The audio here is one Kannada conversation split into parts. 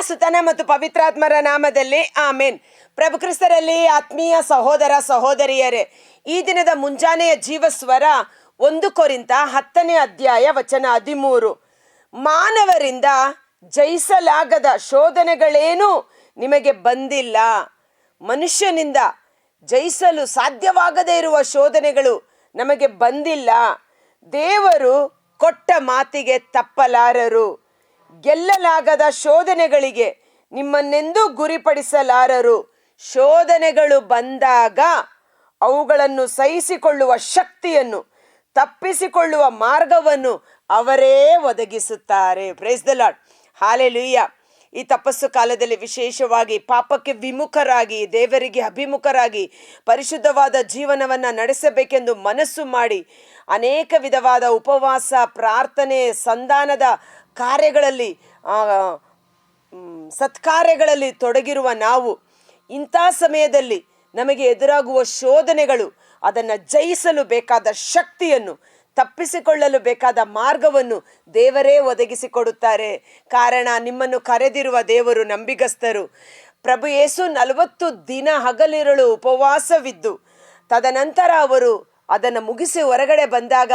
ಸುತನ ಮತ್ತು ಪವಿತ್ರಾತ್ಮರ ನಾಮದಲ್ಲಿ ಆಮೇನ್. ಪ್ರಭು ಕ್ರಿಸ್ತರಲ್ಲಿ ಆತ್ಮೀಯ ಸಹೋದರ ಸಹೋದರಿಯರೇ, ಈ ದಿನದ ಮುಂಜಾನೆಯ ಜೀವಸ್ವರ 1 ಕೊರಿಂಥ 10ನೇ ಅಧ್ಯಾಯ ವಚನ 13. ಮಾನವರಿಂದ ಜಯಿಸಲಾಗದ ಶೋಧನೆಗಳೇನೂ ನಿಮಗೆ ಬಂದಿಲ್ಲ. ಮನುಷ್ಯನಿಂದ ಜಯಿಸಲು ಸಾಧ್ಯವಾಗದೇ ಇರುವ ಶೋಧನೆಗಳು ನಮಗೆ ಬಂದಿಲ್ಲ. ದೇವರು ಕೊಟ್ಟ ಮಾತಿಗೆ ತಪ್ಪಲಾರರು. ಗೆಲ್ಲಲಾಗದ ಶೋಧನೆಗಳಿಗೆ ನಿಮ್ಮನ್ನೆಂದೂ ಗುರಿಪಡಿಸಲಾರರು. ಶೋಧನೆಗಳು ಬಂದಾಗ ಅವುಗಳನ್ನು ಸಹಿಸಿಕೊಳ್ಳುವ ಶಕ್ತಿಯನ್ನು, ತಪ್ಪಿಸಿಕೊಳ್ಳುವ ಮಾರ್ಗವನ್ನು ಅವರೇ ಒದಗಿಸುತ್ತಾರೆ. Praise the lord, hallelujah. ಈ ತಪಸ್ಸು ಕಾಲದಲ್ಲಿ ವಿಶೇಷವಾಗಿ ಪಾಪಕ್ಕೆ ವಿಮುಖರಾಗಿ ದೇವರಿಗೆ ಅಭಿಮುಖರಾಗಿ ಪರಿಶುದ್ಧವಾದ ಜೀವನವನ್ನು ನಡೆಸಬೇಕೆಂದು ಮನಸ್ಸು ಮಾಡಿ ಅನೇಕ ವಿಧವಾದ ಉಪವಾಸ, ಪ್ರಾರ್ಥನೆ, ಸಂಧಾನದ ಕಾರ್ಯಗಳಲ್ಲಿ, ಸತ್ಕಾರ್ಯಗಳಲ್ಲಿ ತೊಡಗಿರುವ ನಾವು ಇಂಥ ಸಮಯದಲ್ಲಿ ನಮಗೆ ಎದುರಾಗುವ ಶೋಧನೆಗಳು, ಅದನ್ನು ಜಯಿಸಲು ಬೇಕಾದ ಶಕ್ತಿಯನ್ನು, ತಪ್ಪಿಸಿಕೊಳ್ಳಲು ಬೇಕಾದ ಮಾರ್ಗವನ್ನು ದೇವರೇ ಒದಗಿಸಿಕೊಡುತ್ತಾರೆ. ಕಾರಣ, ನಿಮ್ಮನ್ನು ಕರೆದಿರುವ ದೇವರು ನಂಬಿಗಸ್ತರು. ಪ್ರಭು ಯೇಸು 40 ದಿನ ಹಗಲಿರುಳು ಉಪವಾಸವಿದ್ದು ತದನಂತರ ಅವರು ಅದನ್ನು ಮುಗಿಸಿ ಹೊರಗಡೆ ಬಂದಾಗ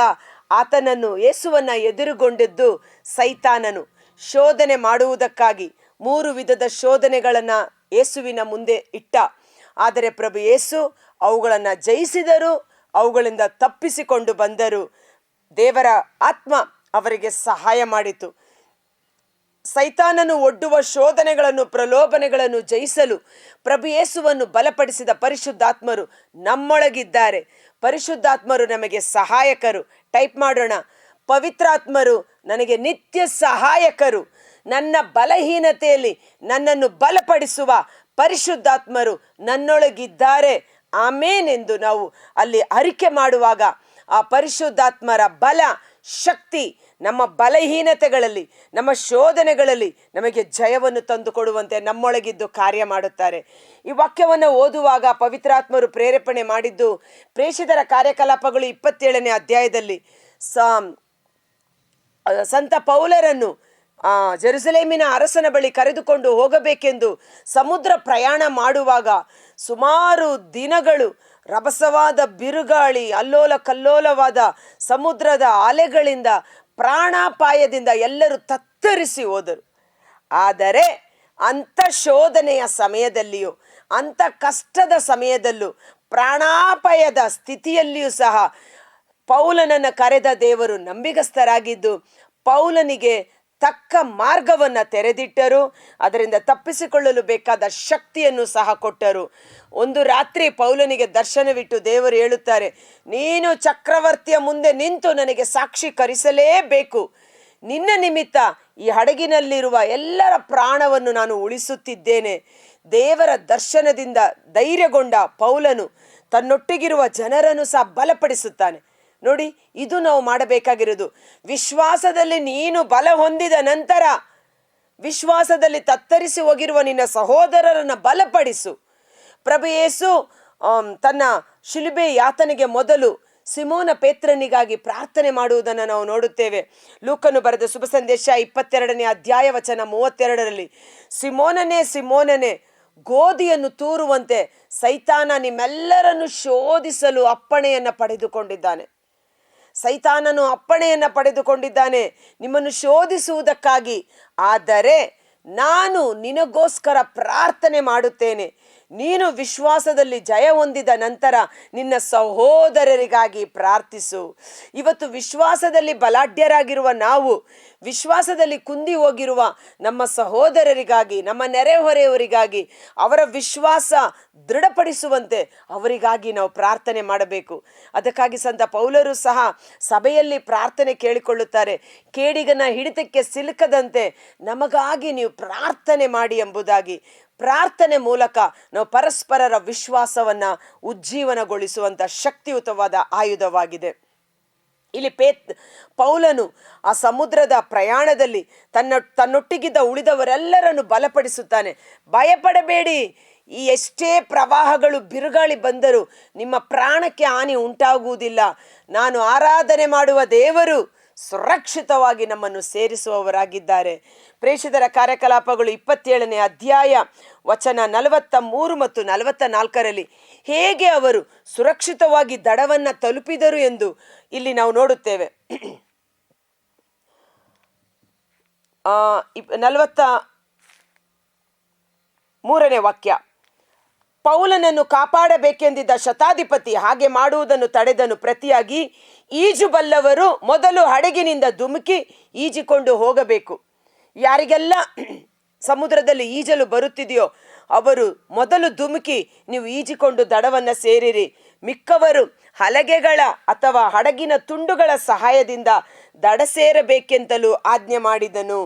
ಆತನನ್ನು, ಯೇಸುವನ್ನು ಎದುರುಗೊಂಡಿದ್ದು ಸೈತಾನನು ಶೋಧನೆ ಮಾಡುವುದಕ್ಕಾಗಿ 3 ವಿಧದ ಶೋಧನೆಗಳನ್ನು ಯೇಸುವಿನ ಮುಂದೆ ಇಟ್ಟ. ಆದರೆ ಪ್ರಭು ಯೇಸು ಅವುಗಳನ್ನು ಜಯಿಸಿದರು, ಅವುಗಳಿಂದ ತಪ್ಪಿಸಿಕೊಂಡು ಬಂದರು. ದೇವರ ಆತ್ಮ ಅವರಿಗೆ ಸಹಾಯ ಮಾಡಿತು. ಸೈತಾನನು ಒಡ್ಡುವ ಶೋಧನೆಗಳನ್ನು, ಪ್ರಲೋಭನೆಗಳನ್ನು ಜಯಿಸಲು ಪ್ರಭು ಯೇಸುವನ್ನು ಬಲಪಡಿಸಿದ ಪರಿಶುದ್ಧಾತ್ಮರು ನಮ್ಮೊಳಗಿದ್ದಾರೆ. ಪರಿಶುದ್ಧಾತ್ಮರು ನಮಗೆ ಸಹಾಯಕರು. ಟೈಪ್ ಮಾಡೋಣ: ಪವಿತ್ರಾತ್ಮರು ನನಗೆ ನಿತ್ಯ ಸಹಾಯಕರು. ನನ್ನ ಬಲಹೀನತೆಯಲ್ಲಿ ನನ್ನನ್ನು ಬಲಪಡಿಸುವ ಪರಿಶುದ್ಧಾತ್ಮರು ನನ್ನೊಳಗಿದ್ದಾರೆ. ಆಮೇನ್ ಎಂದು ನಾವು ಅಲ್ಲಿ ಅರಿಕೆ ಮಾಡುವಾಗ ಆ ಪರಿಶುದ್ಧಾತ್ಮರ ಬಲ, ಶಕ್ತಿ ನಮ್ಮ ಬಲಹೀನತೆಗಳಲ್ಲಿ, ನಮ್ಮ ಶೋಧನೆಗಳಲ್ಲಿ ನಮಗೆ ಜಯವನ್ನು ತಂದುಕೊಡುವಂತೆ ನಮ್ಮೊಳಗಿದ್ದು ಕಾರ್ಯ ಮಾಡುತ್ತಾರೆ. ಈ ವಾಕ್ಯವನ್ನು ಓದುವಾಗ ಪವಿತ್ರಾತ್ಮರು ಪ್ರೇರೇಪಣೆ ಮಾಡಿದ್ದು ಪ್ರೇಷಿತರ ಕಾರ್ಯಕಲಾಪಗಳು 27ನೇ ಅಧ್ಯಾಯದಲ್ಲಿ ಸಂತ ಪೌಲರನ್ನು ಜೆರುಸಲೇಮಿನ ಅರಸನ ಬಳಿ ಕರೆದುಕೊಂಡು ಹೋಗಬೇಕೆಂದು ಸಮುದ್ರ ಪ್ರಯಾಣ ಮಾಡುವಾಗ ಸುಮಾರು ದಿನಗಳು ರಭಸವಾದ ಬಿರುಗಾಳಿ, ಅಲ್ಲೋಲ ಕಲ್ಲೋಲವಾದ ಸಮುದ್ರದ ಅಲೆಗಳಿಂದ, ಪ್ರಾಣಾಪಾಯದಿಂದ ಎಲ್ಲರೂ ತತ್ತರಿಸಿ ಹೋದರು. ಆದರೆ ಅಂಥ ಶೋಧನೆಯ ಸಮಯದಲ್ಲಿಯೂ, ಅಂಥ ಕಷ್ಟದ ಸಮಯದಲ್ಲೂ, ಪ್ರಾಣಾಪಾಯದ ಸ್ಥಿತಿಯಲ್ಲಿಯೂ ಸಹ ಪೌಲನನ್ನು ಕರೆದ ದೇವರು ನಂಬಿಗಸ್ತರಾಗಿದ್ದು ಪೌಲನಿಗೆ ತಕ್ಕ ಮಾರ್ಗವನ್ನು ತೆರೆದಿಟ್ಟರು. ಅದರಿಂದ ತಪ್ಪಿಸಿಕೊಳ್ಳಲು ಬೇಕಾದ ಶಕ್ತಿಯನ್ನು ಸಹ ಕೊಟ್ಟರು. ಒಂದು ರಾತ್ರಿ ಪೌಲನಿಗೆ ದರ್ಶನವಿಟ್ಟು ದೇವರು ಹೇಳುತ್ತಾರೆ, ನೀನು ಚಕ್ರವರ್ತಿಯ ಮುಂದೆ ನಿಂತು ನನಗೆ ಸಾಕ್ಷೀಕರಿಸಲೇಬೇಕು. ನಿನ್ನ ನಿಮಿತ್ತ ಈ ಹಡಗಿನಲ್ಲಿರುವ ಎಲ್ಲರ ಪ್ರಾಣವನ್ನು ನಾನು ಉಳಿಸುತ್ತಿದ್ದೇನೆ. ದೇವರ ದರ್ಶನದಿಂದ ಧೈರ್ಯಗೊಂಡ ಪೌಲನು ತನ್ನೊಟ್ಟಿಗಿರುವ ಜನರನ್ನು ಸಹ ಬಲಪಡಿಸುತ್ತಾನೆ. ನೋಡಿ, ಇದು ನಾವು ಮಾಡಬೇಕಾಗಿರೋದು. ವಿಶ್ವಾಸದಲ್ಲಿ ನೀನು ಬಲ ಹೊಂದಿದ ನಂತರ ವಿಶ್ವಾಸದಲ್ಲಿ ತತ್ತರಿಸಿ ಹೋಗಿರುವ ನಿನ್ನ ಸಹೋದರರನ್ನು ಬಲಪಡಿಸು. ಪ್ರಭು ಯೇಸು ತನ್ನ ಶಿಲುಬೆ ಯಾತನೆಗೆ ಮೊದಲು ಸಿಮೋನ ಪೇತ್ರನಿಗಾಗಿ ಪ್ರಾರ್ಥನೆ ಮಾಡುವುದನ್ನು ನಾವು ನೋಡುತ್ತೇವೆ. ಲೂಕನು ಬರೆದ ಶುಭ ಸಂದೇಶ 22ನೇ ಅಧ್ಯಾಯ ವಚನ 32ರಲ್ಲಿ, ಸಿಮೋನನೇ ಸಿಮೋನನೇ, ಗೋಧಿಯನ್ನು ತೂರುವಂತೆ ಸೈತಾನ ನಿಮ್ಮೆಲ್ಲರನ್ನು ಶೋಧಿಸಲು ಅಪ್ಪಣೆಯನ್ನು ಪಡೆದುಕೊಂಡಿದ್ದಾನೆ. ಸೈತಾನನು ಅಪ್ಪಣೆಯನ್ನು ಪಡೆದುಕೊಂಡಿದ್ದಾನೆ ನಿಮ್ಮನ್ನು ಶೋಧಿಸುವುದಕ್ಕಾಗಿ. ಆದರೆ ನಾನು ನಿನಗೋಸ್ಕರ ಪ್ರಾರ್ಥನೆ ಮಾಡುತ್ತೇನೆ. ನೀನು ವಿಶ್ವಾಸದಲ್ಲಿ ಜಯ ಹೊಂದಿದ ನಂತರ ನಿನ್ನ ಸಹೋದರರಿಗಾಗಿ ಪ್ರಾರ್ಥಿಸು. ಇವತ್ತು ವಿಶ್ವಾಸದಲ್ಲಿ ಬಲಾಢ್ಯರಾಗಿರುವ ನಾವು, ವಿಶ್ವಾಸದಲ್ಲಿ ಕುಂದಿ ಹೋಗಿರುವ ನಮ್ಮ ಸಹೋದರರಿಗಾಗಿ, ನಮ್ಮ ನೆರೆಹೊರೆಯವರಿಗಾಗಿ, ಅವರ ವಿಶ್ವಾಸ ದೃಢಪಡಿಸುವಂತೆ ಅವರಿಗಾಗಿ ನಾವು ಪ್ರಾರ್ಥನೆ ಮಾಡಬೇಕು. ಅದಕ್ಕಾಗಿ ಸಂತ ಪೌಲರು ಸಹ ಸಭೆಯಲ್ಲಿ ಪ್ರಾರ್ಥನೆ ಕೇಳಿಕೊಳ್ಳುತ್ತಾರೆ. ಕೇಡಿಗನ ಹಿಡಿತಕ್ಕೆ ಸಿಲುಕದಂತೆ ನಮಗಾಗಿ ನೀವು ಪ್ರಾರ್ಥನೆ ಮಾಡಿ ಎಂಬುದಾಗಿ. ಪ್ರಾರ್ಥನೆ ಮೂಲಕ ನಾವು ಪರಸ್ಪರರ ವಿಶ್ವಾಸವನ್ನು ಉಜ್ಜೀವನಗೊಳಿಸುವಂಥ ಶಕ್ತಿಯುತವಾದ ಆಯುಧವಾಗಿದೆ. ಇಲ್ಲಿ ಪೌಲನು ಆ ಸಮುದ್ರದ ಪ್ರಯಾಣದಲ್ಲಿ ತನ್ನೊಟ್ಟಿಗಿದ್ದ ಉಳಿದವರೆಲ್ಲರನ್ನು ಬಲಪಡಿಸುತ್ತಾನೆ. ಭಯಪಡಬೇಡಿ, ಈ ಎಷ್ಟೇ ಪ್ರವಾಹಗಳು, ಬಿರುಗಾಳಿ ಬಂದರೂ ನಿಮ್ಮ ಪ್ರಾಣಕ್ಕೆ ಹಾನಿ ಉಂಟಾಗುವುದಿಲ್ಲ. ನಾನು ಆರಾಧನೆ ಮಾಡುವ ದೇವರು ಸುರಕ್ಷಿತವಾಗಿ ನಮ್ಮನ್ನು ಸೇರಿಸುವವರಾಗಿದ್ದಾರೆ. ಪ್ರೇಷಿತರ ಕಾರ್ಯಕಲಾಪಗಳು 27ನೇ ಅಧ್ಯಾಯ ವಚನ 43 ಮತ್ತು 44ರಲ್ಲಿ ಹೇಗೆ ಅವರು ಸುರಕ್ಷಿತವಾಗಿ ದಡವನ್ನು ತಲುಪಿದರು ಎಂದು ಇಲ್ಲಿ ನಾವು ನೋಡುತ್ತೇವೆ. 43ನೇ ವಾಕ್ಯ, ಪೌಲನನ್ನು ಕಾಪಾಡಬೇಕೆಂದಿದ್ದ ಶತಾಧಿಪತಿ ಹಾಗೆ ಮಾಡುವುದನ್ನು ತಡೆದನು. ಪ್ರತಿಯಾಗಿ ಈಜು ಬಲ್ಲವರು ಮೊದಲು ಹಡಗಿನಿಂದ ಧುಮುಕಿ ಈಜಿಕೊಂಡು ಹೋಗಬೇಕು. ಯಾರಿಗೆಲ್ಲ ಸಮುದ್ರದಲ್ಲಿ ಈಜಲು ಬರುತ್ತಿದೆಯೋ ಅವರು ಮೊದಲು ಧುಮುಕಿ ನೀವು ಈಜಿಕೊಂಡು ದಡವನ್ನು ಸೇರಿರಿ. ಮಿಕ್ಕವರು ಹಲಗೆಗಳ ಅಥವಾ ಹಡಗಿನ ತುಂಡುಗಳ ಸಹಾಯದಿಂದ ದಡ ಸೇರಬೇಕೆಂತಲೂ ಆಜ್ಞೆ ಮಾಡಿದನು.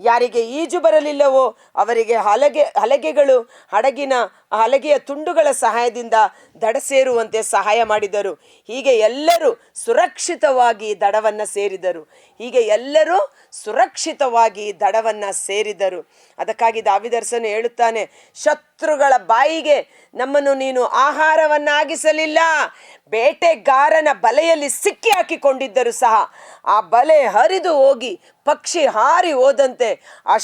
ಯಾರಿಗೆ ಈಜು ಬರಲಿಲ್ಲವೋ ಅವರಿಗೆ ಹಲಗೆಗಳು ಹಲಗೆಯ ತುಂಡುಗಳ ಸಹಾಯದಿಂದ ದಡ ಸೇರುವಂತೆ ಸಹಾಯ ಮಾಡಿದರು. ಹೀಗೆ ಎಲ್ಲರೂ ಸುರಕ್ಷಿತವಾಗಿ ದಡವನ್ನು ಸೇರಿದರು. ಅದಕ್ಕಾಗಿ ದಾವೀದರಸನು ಹೇಳುತ್ತಾನೆ, ಶತ್ರುಗಳ ಬಾಯಿಗೆ ನಮ್ಮನ್ನು ನೀನು ಆಹಾರವನ್ನಾಗಿಸಲಿಲ್ಲ. ಬೇಟೆಗಾರನ ಬಲೆಯಲ್ಲಿ ಸಿಕ್ಕಿ ಹಾಕಿಕೊಂಡಿದ್ದರು ಸಹ ಆ ಬಲೆ ಹರಿದು ಹೋಗಿ ಪಕ್ಷಿ ಹಾರಿ ಹೋದಂತೆ ಆ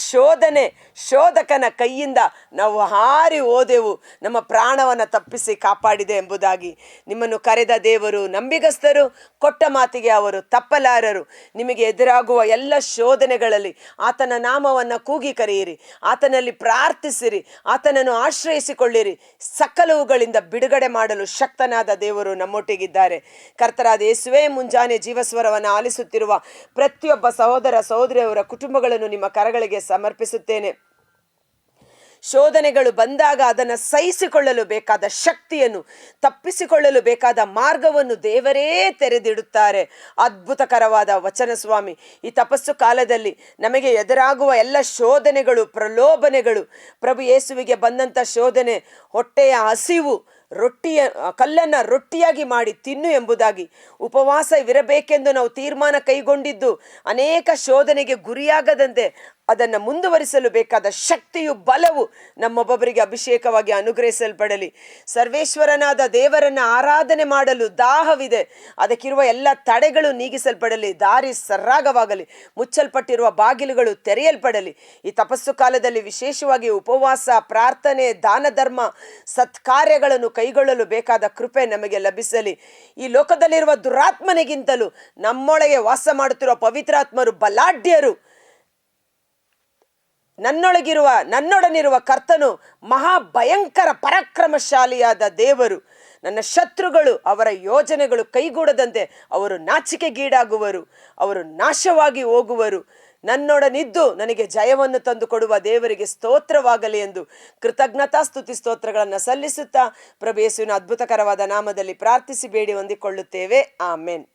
ಶೋಧಕನ ಕೈಯಿಂದ ನಾವು ಹಾರಿ ಹೋದೆವು, ನಮ್ಮ ಪ್ರಾಣವನ್ನು ತಪ್ಪಿಸಿ ಕಾಪಾಡಿದೆ ಎಂಬುದಾಗಿ. ನಿಮ್ಮನ್ನು ಕರೆದ ದೇವರು ನಂಬಿಗಸ್ತರು, ಕೊಟ್ಟ ಮಾತಿಗೆ ಅವರು ತಪ್ಪಲಾರರು. ನಿಮಗೆ ಎದುರಾಗುವ ಎಲ್ಲ ಶೋಧನೆಗಳಲ್ಲಿ ಆತನ ನಾಮವನ್ನು ಕೂಗಿ ಕರೆಯಿರಿ, ಆತನಲ್ಲಿ ಪ್ರಾರ್ಥಿಸಿರಿ, ಆತನನ್ನು ಆಶ್ರಯಿಸಿಕೊಳ್ಳಿರಿ. ಸಕಲವುಗಳಿಂದ ಬಿಡುಗಡೆ ಮಾಡಲು ಶಕ್ತನಾದ ದೇವರು ನಮ್ಮೊಟ್ಟಿಗಿದ್ದಾರೆ. ಕರ್ತರಾದ ಯೇಸುವೇ, ಮುಂಜಾನೆ ಜೀವಸ್ವರವನ್ನು ಆಲಿಸುತ್ತಿರುವ ಪ್ರತಿಯೊಬ್ಬ ಸಹೋದರ ಸಹೋದರಿಯವರ ಕುಟುಂಬಗಳನ್ನು ನಿಮ್ಮ ಕರಗಳಿಗೆ ಸಮರ್ಪಿಸುತ್ತೇನೆ. ಶೋಧನೆಗಳು ಬಂದಾಗ ಅದನ್ನು ಸಹಿಸಿಕೊಳ್ಳಲು ಬೇಕಾದ ಶಕ್ತಿಯನ್ನು, ತಪ್ಪಿಸಿಕೊಳ್ಳಲು ಬೇಕಾದ ಮಾರ್ಗವನ್ನು ದೇವರೇ ತೆರೆದಿಡುತ್ತಾರೆ. ಅದ್ಭುತಕರವಾದ ವಚನ ಸ್ವಾಮಿ. ಈ ತಪಸ್ಸು ಕಾಲದಲ್ಲಿ ನಮಗೆ ಎದುರಾಗುವ ಎಲ್ಲ ಶೋಧನೆಗಳು, ಪ್ರಲೋಭನೆಗಳು, ಪ್ರಭು ಯೇಸುವಿಗೆ ಬಂದಂಥ ಶೋಧನೆ ಹೊಟ್ಟೆಯ ಹಸಿವು, ಕಲ್ಲನ್ನು ರೊಟ್ಟಿಯಾಗಿ ಮಾಡಿ ತಿನ್ನು ಎಂಬುದಾಗಿ ಉಪವಾಸವಿರಬೇಕೆಂದು ನಾವು ತೀರ್ಮಾನ ಕೈಗೊಂಡಿದ್ದು ಅನೇಕ ಶೋಧನೆಗೆ ಗುರಿಯಾಗದಂತೆ ಅದನ್ನು ಮುಂದುವರಿಸಲು ಬೇಕಾದ ಶಕ್ತಿಯು, ಬಲವು ನಮ್ಮೊಬ್ಬೊಬ್ಬರಿಗೆ ಅಭಿಷೇಕವಾಗಿ ಅನುಗ್ರಹಿಸಲ್ಪಡಲಿ. ಸರ್ವೇಶ್ವರನಾದ ದೇವರನ್ನು ಆರಾಧನೆ ಮಾಡಲು ದಾಹವಿದೆ, ಅದಕ್ಕಿರುವ ಎಲ್ಲ ತಡೆಗಳು ನೀಗಿಸಲ್ಪಡಲಿ. ದಾರಿ ಸರಾಗವಾಗಲಿ, ಮುಚ್ಚಲ್ಪಟ್ಟಿರುವ ಬಾಗಿಲುಗಳು ತೆರೆಯಲ್ಪಡಲಿ. ಈ ತಪಸ್ಸು ಕಾಲದಲ್ಲಿ ವಿಶೇಷವಾಗಿ ಉಪವಾಸ, ಪ್ರಾರ್ಥನೆ, ದಾನ ಧರ್ಮ, ಸತ್ಕಾರ್ಯಗಳನ್ನು ಕೈಗೊಳ್ಳಲು ಬೇಕಾದ ಕೃಪೆ ನಮಗೆ ಲಭಿಸಲಿ. ಈ ಲೋಕದಲ್ಲಿರುವ ದುರಾತ್ಮನಿಗಿಂತಲೂ ನಮ್ಮೊಳಗೆ ವಾಸ ಮಾಡುತ್ತಿರುವ ಪವಿತ್ರಾತ್ಮರು ಬಲಾಢ್ಯರು. ನನ್ನೊಡನಿರುವ ಕರ್ತನು ಮಹಾಭಯಂಕರ ಪರಾಕ್ರಮಶಾಲಿಯಾದ ದೇವರು. ನನ್ನ ಶತ್ರುಗಳು ಅವರ ಯೋಜನೆಗಳು ಕೈಗೂಡದಂತೆ ಅವರು ನಾಚಿಕೆಗೀಡಾಗುವರು, ಅವರು ನಾಶವಾಗಿ ಹೋಗುವರು. ನನ್ನೊಡನಿದ್ದು ನನಗೆ ಜಯವನ್ನು ತಂದು ಕೊಡುವ ದೇವರಿಗೆ ಸ್ತೋತ್ರವಾಗಲಿ ಎಂದು ಕೃತಜ್ಞತಾ ಸ್ತುತಿ ಸ್ತೋತ್ರಗಳನ್ನು ಸಲ್ಲಿಸುತ್ತಾ ಪ್ರಭು ಯೇಸುವಿನ ಅದ್ಭುತಕರವಾದ ನಾಮದಲ್ಲಿ ಪ್ರಾರ್ಥಿಸಿ ಬೇಡಿ ಹೊಂದಿಕೊಳ್ಳುತ್ತೇವೆ. ಆಮೆನ್.